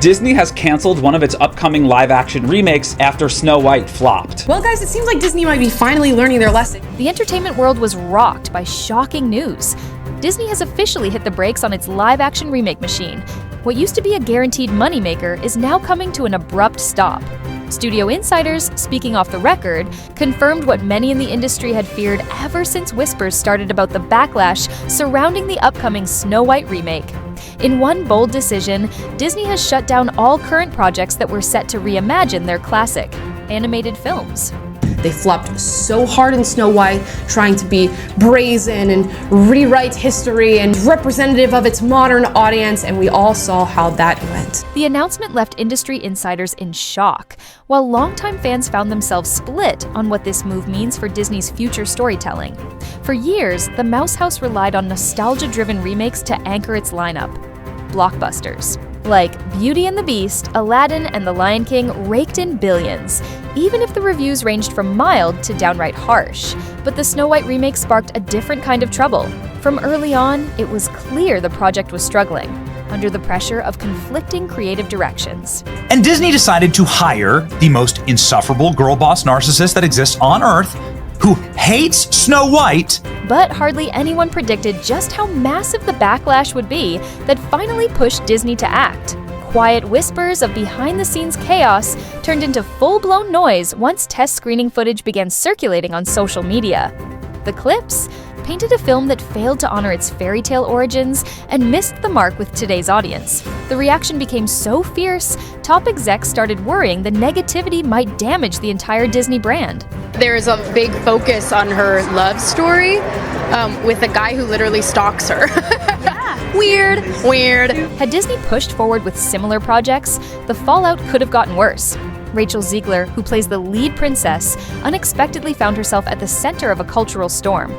Disney has canceled one of its upcoming live-action remakes after Snow White flopped. Well, guys, it seems like Disney might be finally learning their lesson. The entertainment world was rocked by shocking news. Disney has officially hit the brakes on its live-action remake machine. What used to be a guaranteed moneymaker is now coming to an abrupt stop. Studio insiders, speaking off the record, confirmed what many in the industry had feared ever since whispers started about the backlash surrounding the upcoming Snow White remake. In one bold decision, Disney has shut down all current projects that were set to reimagine their classic animated films. They flopped so hard in Snow White, trying to be brazen and rewrite history and representative of its modern audience, and we all saw how that went. The announcement left industry insiders in shock, while longtime fans found themselves split on what this move means for Disney's future storytelling. For years, the Mouse House relied on nostalgia-driven remakes to anchor its lineup. Blockbusters like Beauty and the Beast, Aladdin, and The Lion King raked in billions, even if the reviews ranged from mild to downright harsh. But the Snow White remake sparked a different kind of trouble. From early on, it was clear the project was struggling, under the pressure of conflicting creative directions. And Disney decided to hire the most insufferable girl boss narcissist that exists on Earth, who hates Snow White. But hardly anyone predicted just how massive the backlash would be that finally pushed Disney to act. Quiet whispers of behind-the-scenes chaos turned into full-blown noise once test screening footage began circulating on social media. The clips painted a film that failed to honor its fairy tale origins and missed the mark with today's audience. The reaction became so fierce, top execs started worrying the negativity might damage the entire Disney brand. There is a big focus on her love story with a guy who literally stalks her. Weird. Had Disney pushed forward with similar projects, the fallout could have gotten worse. Rachel Zegler, who plays the lead princess, unexpectedly found herself at the center of a cultural storm.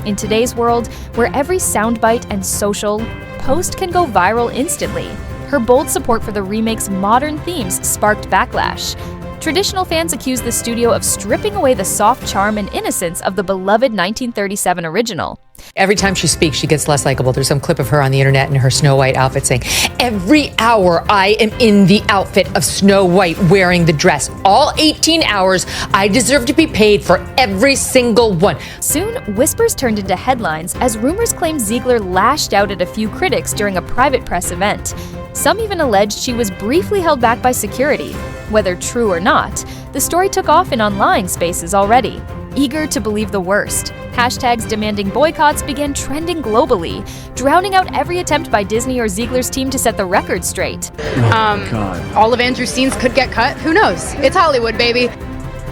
In today's world, where every soundbite and social post can go viral instantly, her bold support for the remake's modern themes sparked backlash. Traditional fans accused the studio of stripping away the soft charm and innocence of the beloved 1937 original. Every time she speaks, she gets less likable. There's some clip of her on the internet in her Snow White outfit saying, "Every hour I am in the outfit of Snow White wearing the dress. All 18 hours, I deserve to be paid for every single one." Soon, whispers turned into headlines as rumors claimed Zegler lashed out at a few critics during a private press event. Some even alleged she was briefly held back by security. Whether true or not, the story took off in online spaces already. Eager to believe the worst, hashtags demanding boycotts began trending globally, drowning out every attempt by Disney or Zegler's team to set the record straight. All of Andrew's scenes could get cut. Who knows? It's Hollywood, baby.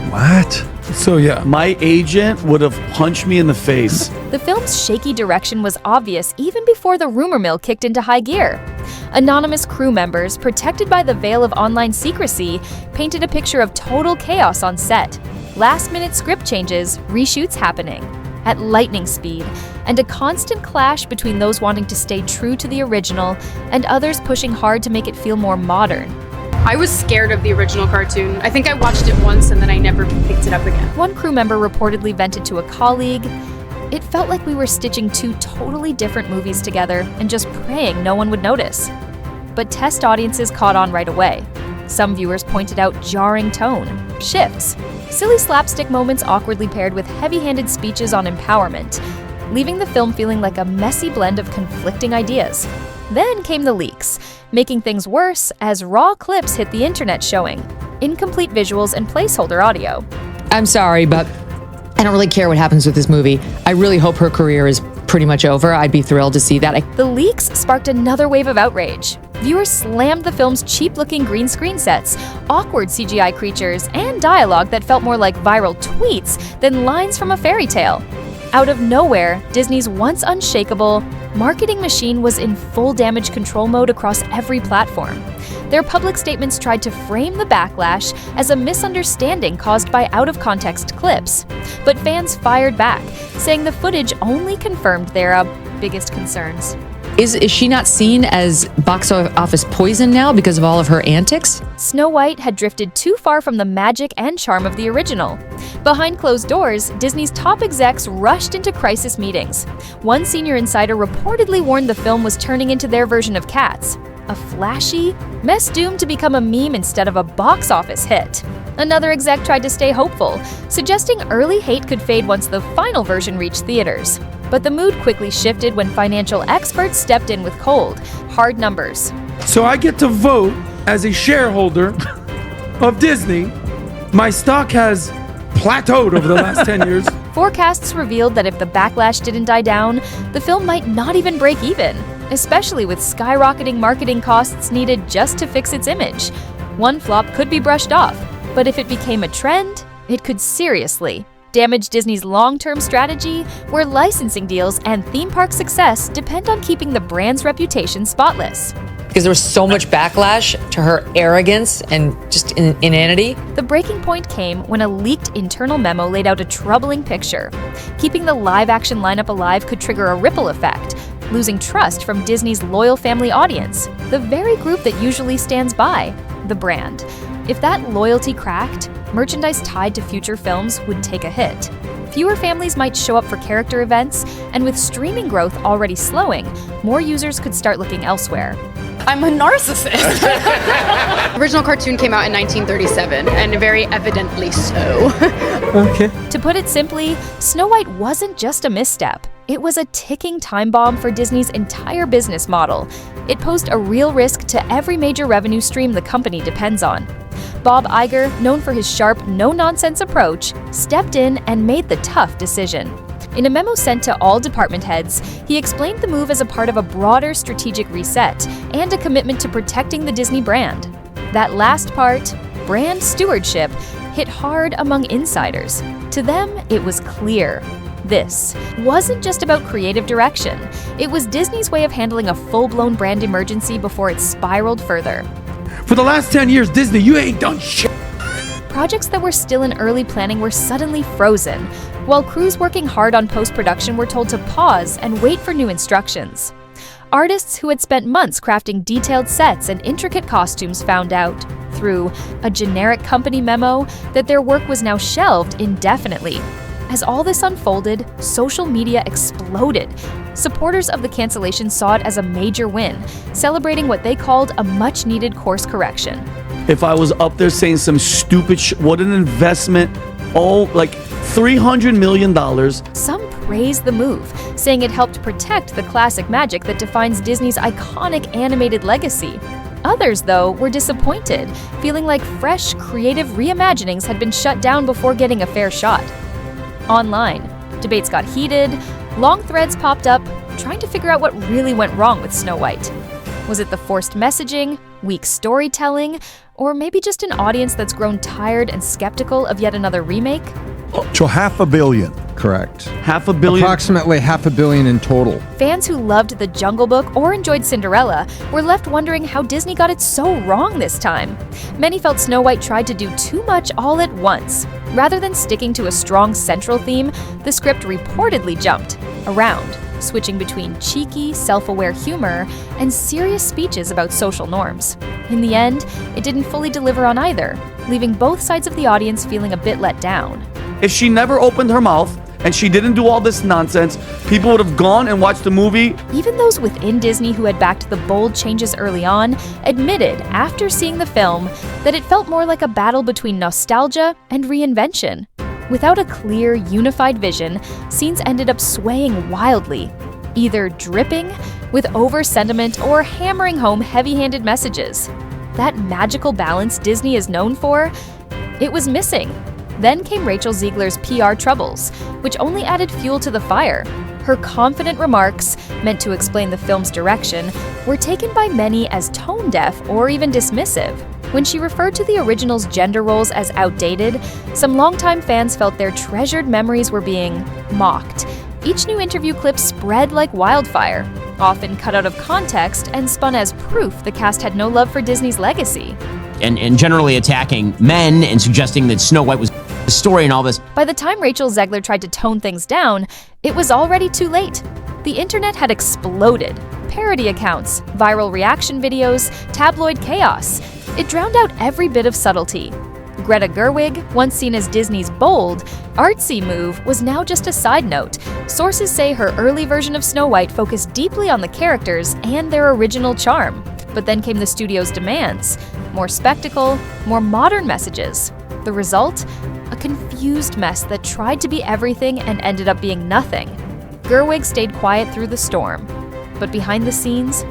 What? So yeah, my agent would have punched me in the face. The film's shaky direction was obvious even before the rumor mill kicked into high gear. Anonymous crew members, protected by the veil of online secrecy, painted a picture of total chaos on set. Last-minute script changes, reshoots happening at lightning speed, and a constant clash between those wanting to stay true to the original and others pushing hard to make it feel more modern. I was scared of the original cartoon. I think I watched it once and then I never picked it up again. One crew member reportedly vented to a colleague, "It felt like we were stitching two totally different movies together and just praying no one would notice." But test audiences caught on right away. Some viewers pointed out jarring tone, shifts, silly slapstick moments awkwardly paired with heavy-handed speeches on empowerment, leaving the film feeling like a messy blend of conflicting ideas. Then came the leaks, making things worse as raw clips hit the internet showing incomplete visuals and placeholder audio. I'm sorry, but I don't really care what happens with this movie. I really hope her career is pretty much over. I'd be thrilled to see that. The leaks sparked another wave of outrage. Viewers slammed the film's cheap-looking green screen sets, awkward CGI creatures, and dialogue that felt more like viral tweets than lines from a fairy tale. Out of nowhere, Disney's once unshakable marketing machine was in full damage control mode across every platform. Their public statements tried to frame the backlash as a misunderstanding caused by out-of-context clips. But fans fired back, saying the footage only confirmed their biggest concerns. Is she not seen as box office poison now because of all of her antics? Snow White had drifted too far from the magic and charm of the original. Behind closed doors, Disney's top execs rushed into crisis meetings. One senior insider reportedly warned the film was turning into their version of Cats. a flashy mess doomed to become a meme instead of a box office hit. Another exec tried to stay hopeful, suggesting early hate could fade once the final version reached theaters. But the mood quickly shifted when financial experts stepped in with cold, hard numbers. So I get to vote as a shareholder of Disney. My stock has plateaued over the last 10 years. Forecasts revealed that if the backlash didn't die down, the film might not even break even, especially with skyrocketing marketing costs needed just to fix its image. One flop could be brushed off, but if it became a trend, it could seriously damage Disney's long-term strategy, where licensing deals and theme park success depend on keeping the brand's reputation spotless. Because there was so much backlash to her arrogance and just inanity. The breaking point came when a leaked internal memo laid out a troubling picture. Keeping the live-action lineup alive could trigger a ripple effect, losing trust from Disney's loyal family audience, the very group that usually stands by the brand. If that loyalty cracked, merchandise tied to future films would take a hit. Fewer families might show up for character events, and with streaming growth already slowing, more users could start looking elsewhere. I'm a narcissist. The original cartoon came out in 1937, and very evidently so. To put it simply, Snow White wasn't just a misstep. It was a ticking time bomb for Disney's entire business model. It posed a real risk to every major revenue stream the company depends on. Bob Iger, known for his sharp, no-nonsense approach, stepped in and made the tough decision. In a memo sent to all department heads, he explained the move as a part of a broader strategic reset and a commitment to protecting the Disney brand. That last part, brand stewardship, hit hard among insiders. To them, it was clear. This wasn't just about creative direction. It was Disney's way of handling a full-blown brand emergency before it spiraled further. For the last 10 years, Disney, you ain't done shit. Projects that were still in early planning were suddenly frozen, while crews working hard on post-production were told to pause and wait for new instructions. Artists who had spent months crafting detailed sets and intricate costumes found out, through a generic company memo, that their work was now shelved indefinitely. As all this unfolded, social media exploded. Supporters of the cancellation saw it as a major win, celebrating what they called a much-needed course correction. If I was up there saying some stupid what an investment, like $300 million. Some praised the move, saying it helped protect the classic magic that defines Disney's iconic animated legacy. Others, though, were disappointed, feeling like fresh, creative reimaginings had been shut down before getting a fair shot. Online, debates got heated, long threads popped up, trying to figure out what really went wrong with Snow White. Was it the forced messaging, weak storytelling, or maybe just an audience that's grown tired and skeptical of yet another remake? So $500 million. Correct. $500 million. Approximately $500 million in total. Fans who loved The Jungle Book or enjoyed Cinderella were left wondering how Disney got it so wrong this time. Many felt Snow White tried to do too much all at once. Rather than sticking to a strong central theme, the script reportedly jumped around, switching between cheeky, self-aware humor and serious speeches about social norms. In the end, it didn't fully deliver on either, leaving both sides of the audience feeling a bit let down. If she never opened her mouth and she didn't do all this nonsense, people would have gone and watched the movie. Even those within Disney who had backed the bold changes early on admitted, after seeing the film, that it felt more like a battle between nostalgia and reinvention. Without a clear, unified vision, scenes ended up swaying wildly, either dripping with over-sentiment or hammering home heavy-handed messages. That magical balance Disney is known for, it was missing. Then came Rachel Zegler's PR troubles, which only added fuel to the fire. Her confident remarks, meant to explain the film's direction, were taken by many as tone-deaf or even dismissive. When she referred to the original's gender roles as outdated, some longtime fans felt their treasured memories were being mocked. Each new interview clip spread like wildfire, often cut out of context and spun as proof the cast had no love for Disney's legacy. And generally attacking men and suggesting that Snow White was the story and all this. By the time Rachel Zegler tried to tone things down, it was already too late. The internet had exploded. Parody accounts, viral reaction videos, tabloid chaos. It drowned out every bit of subtlety. Greta Gerwig, once seen as Disney's bold, artsy move, was now just a side note. Sources say her early version of Snow White focused deeply on the characters and their original charm. But then came the studio's demands. More spectacle, more modern messages. The result? A confused mess that tried to be everything and ended up being nothing. Gerwig stayed quiet through the storm. But behind the scenes,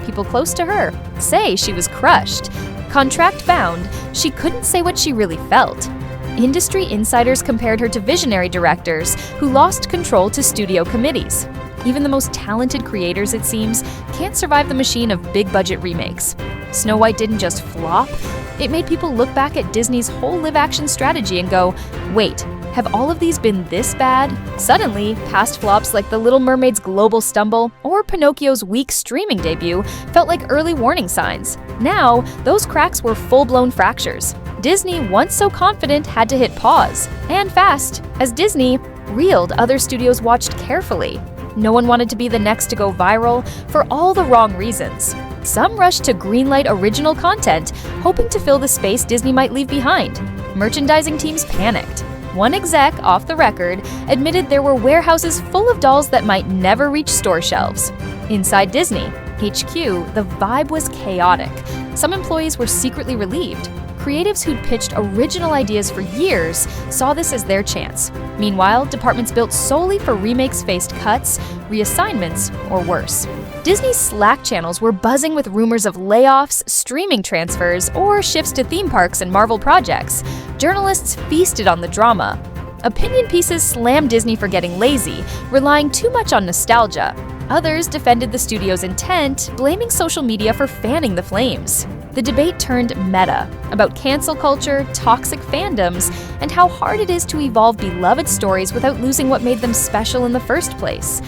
people close to her say she was crushed. Contract bound, she couldn't say what she really felt. Industry insiders compared her to visionary directors who lost control to studio committees. Even the most talented creators, it seems, can't survive the machine of big-budget remakes. Snow White didn't just flop, it made people look back at Disney's whole live-action strategy and go, wait, have all of these been this bad? Suddenly, past flops like The Little Mermaid's global stumble or Pinocchio's weak streaming debut felt like early warning signs. Now, those cracks were full-blown fractures. Disney, once so confident, had to hit pause, and fast, as Disney reeled. Other studios watched carefully. No one wanted to be the next to go viral for all the wrong reasons. Some rushed to greenlight original content, hoping to fill the space Disney might leave behind. Merchandising teams panicked. One exec, off the record, admitted there were warehouses full of dolls that might never reach store shelves. Inside Disney HQ, the vibe was chaotic. Some employees were secretly relieved. Creatives who'd pitched original ideas for years saw this as their chance. Meanwhile, departments built solely for remakes faced cuts, reassignments, or worse. Disney's Slack channels were buzzing with rumors of layoffs, streaming transfers, or shifts to theme parks and Marvel projects. Journalists feasted on the drama. Opinion pieces slammed Disney for getting lazy, relying too much on nostalgia. Others defended the studio's intent, blaming social media for fanning the flames. The debate turned meta, about cancel culture, toxic fandoms, and how hard it is to evolve beloved stories without losing what made them special in the first place.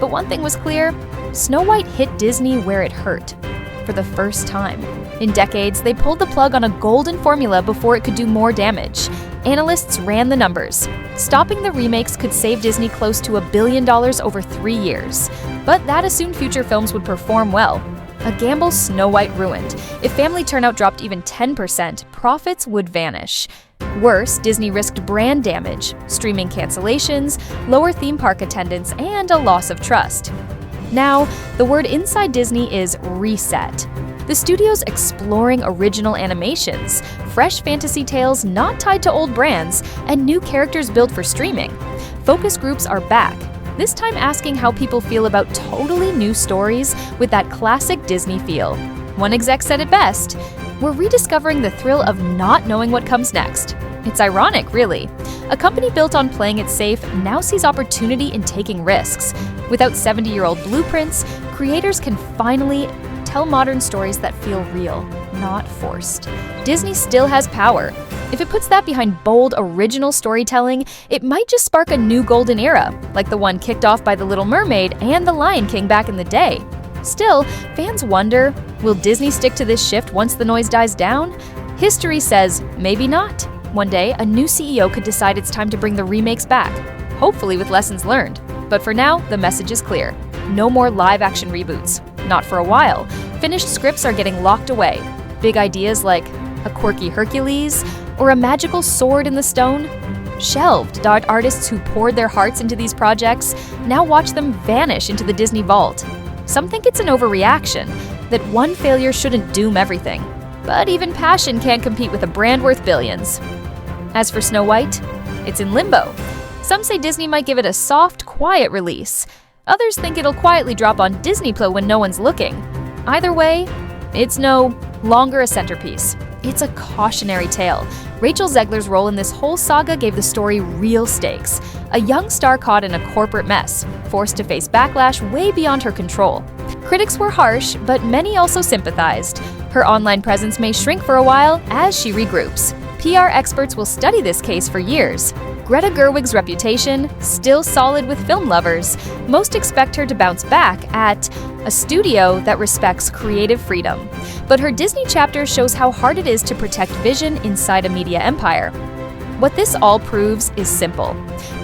But one thing was clear, Snow White hit Disney where it hurt. For the first time. In decades, they pulled the plug on a golden formula before it could do more damage. Analysts ran the numbers. Stopping the remakes could save Disney close to $1 billion over 3 years. But that assumed future films would perform well. A gamble Snow White ruined. If family turnout dropped even 10%, profits would vanish. Worse, Disney risked brand damage, streaming cancellations, lower theme park attendance, and a loss of trust. Now, the word inside Disney is reset. The studio's exploring original animations, fresh fantasy tales not tied to old brands, and new characters built for streaming. Focus groups are back, this time asking how people feel about totally new stories with that classic Disney feel. One exec said it best, "We're rediscovering the thrill of not knowing what comes next." It's ironic, really. A company built on playing it safe now sees opportunity in taking risks. Without 70-year-old blueprints, creators can finally tell modern stories that feel real, not forced. Disney still has power. If it puts that behind bold, original storytelling, it might just spark a new golden era, like the one kicked off by The Little Mermaid and The Lion King back in the day. Still, fans wonder, will Disney stick to this shift once the noise dies down? History says maybe not. One day, a new CEO could decide it's time to bring the remakes back, hopefully with lessons learned. But for now, the message is clear. No more live-action reboots. Not for a while. Finished scripts are getting locked away. Big ideas like a quirky Hercules or a magical sword in the stone? Shelved. Artists who poured their hearts into these projects now watch them vanish into the Disney vault. Some think it's an overreaction, that one failure shouldn't doom everything. But even passion can't compete with a brand worth billions. As for Snow White, it's in limbo. Some say Disney might give it a soft, quiet release. Others think it'll quietly drop on Disney Plus when no one's looking. Either way, it's no longer a centerpiece. It's a cautionary tale. Rachel Zegler's role in this whole saga gave the story real stakes. A young star caught in a corporate mess, forced to face backlash way beyond her control. Critics were harsh, but many also sympathized. Her online presence may shrink for a while as she regroups. PR experts will study this case for years. Greta Gerwig's reputation, still solid with film lovers, most expect her to bounce back at a studio that respects creative freedom. But her Disney chapter shows how hard it is to protect vision inside a media empire. What this all proves is simple.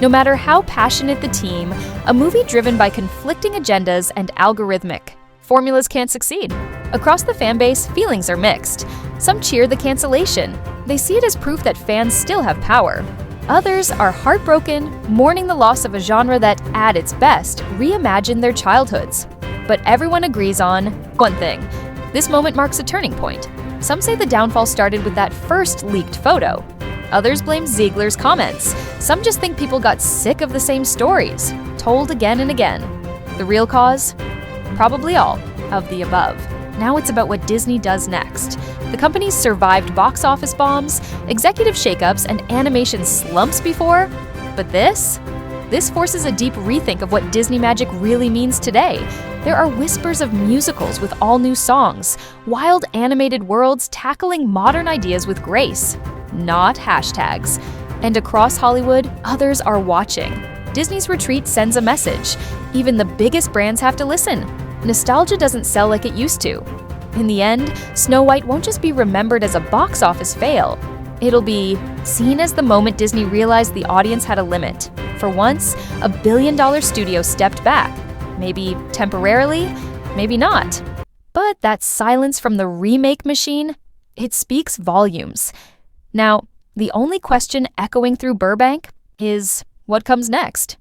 No matter how passionate the team, a movie driven by conflicting agendas and algorithmic formulas can't succeed. Across the fanbase, feelings are mixed. Some cheer the cancellation. They see it as proof that fans still have power. Others are heartbroken, mourning the loss of a genre that, at its best, reimagined their childhoods. But everyone agrees on one thing: This moment marks a turning point. Some say the downfall started with that first leaked photo. Others blame Zegler's comments. Some just think people got sick of the same stories, told again and again. The real cause? Probably all of the above. Now it's about what Disney does next. The company's survived box office bombs, executive shakeups, and animation slumps before, but this forces a deep rethink of what Disney magic really means today. There are whispers of musicals with all new songs, wild animated worlds tackling modern ideas with grace, not hashtags. And across Hollywood, others are watching. Disney's retreat sends a message. Even the biggest brands have to listen. Nostalgia doesn't sell like it used to. In the end, Snow White won't just be remembered as a box office fail. It'll be seen as the moment Disney realized the audience had a limit. For once, a billion-dollar studio stepped back. Maybe temporarily, maybe not. But that silence from the remake machine, it speaks volumes. Now, the only question echoing through Burbank is what comes next?